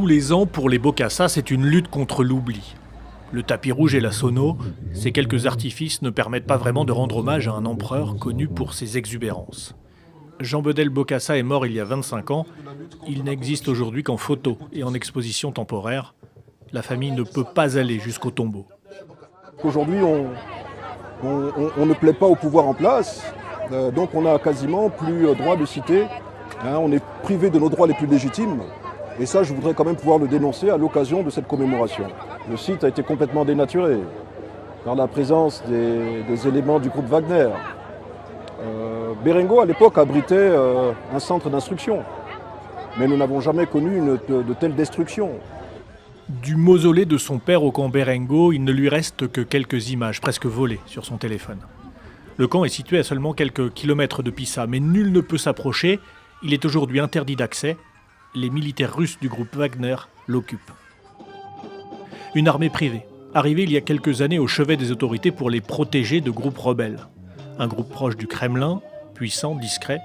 tous les ans, pour les Bokassa, c'est une lutte contre l'oubli. Le tapis rouge et la sono, ces quelques artifices ne permettent pas vraiment de rendre hommage à un empereur connu pour ses exubérances. Jean Bedel Bokassa est mort il y a 25 ans. Il n'existe aujourd'hui qu'en photo et en exposition temporaire. La famille ne peut pas aller jusqu'au tombeau. Aujourd'hui, on ne plaît pas au pouvoir en place, donc on n'a quasiment plus droit de citer. On est privé de nos droits les plus légitimes. Et ça, je voudrais quand même pouvoir le dénoncer à l'occasion de cette commémoration. Le site a été complètement dénaturé par la présence des éléments du groupe Wagner. Berengo, à l'époque, abritait un centre d'instruction. Mais nous n'avons jamais connu de telle destruction. Du mausolée de son père au camp Berengo, il ne lui reste que quelques images, presque volées, sur son téléphone. Le camp est situé à seulement quelques kilomètres de Pisa, mais nul ne peut s'approcher. Il est aujourd'hui interdit d'accès. Les militaires russes du groupe Wagner l'occupent. Une armée privée, arrivée il y a quelques années au chevet des autorités pour les protéger de groupes rebelles. Un groupe proche du Kremlin, puissant, discret,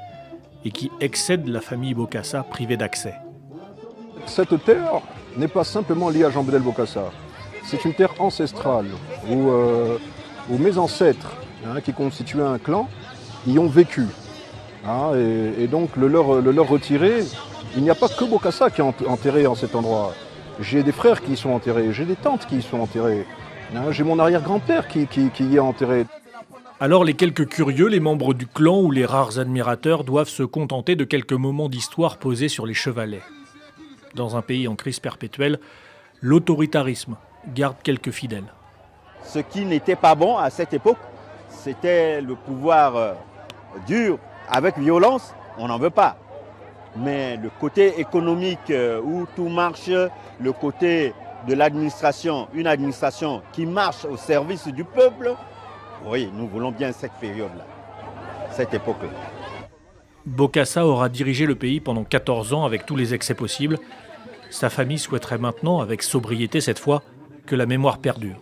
et qui excède la famille Bokassa privée d'accès. Cette terre n'est pas simplement liée à Jean Bedel Bokassa. C'est une terre ancestrale où mes ancêtres, qui constituaient un clan, y ont vécu. Et donc le leur retirer, il n'y a pas que Bokassa qui est enterré en cet endroit. J'ai des frères qui y sont enterrés, j'ai des tantes qui y sont enterrées. J'ai mon arrière-grand-père qui y est enterré. Alors les quelques curieux, les membres du clan ou les rares admirateurs doivent se contenter de quelques moments d'histoire posés sur les chevalets. Dans un pays en crise perpétuelle, l'autoritarisme garde quelques fidèles. Ce qui n'était pas bon à cette époque, c'était le pouvoir dur, avec violence, on n'en veut pas. Mais le côté économique où tout marche, le côté de l'administration, une administration qui marche au service du peuple, oui, nous voulons bien cette période-là, cette époque-là. Bokassa aura dirigé le pays pendant 14 ans avec tous les excès possibles. Sa famille souhaiterait maintenant, avec sobriété cette fois, que la mémoire perdure.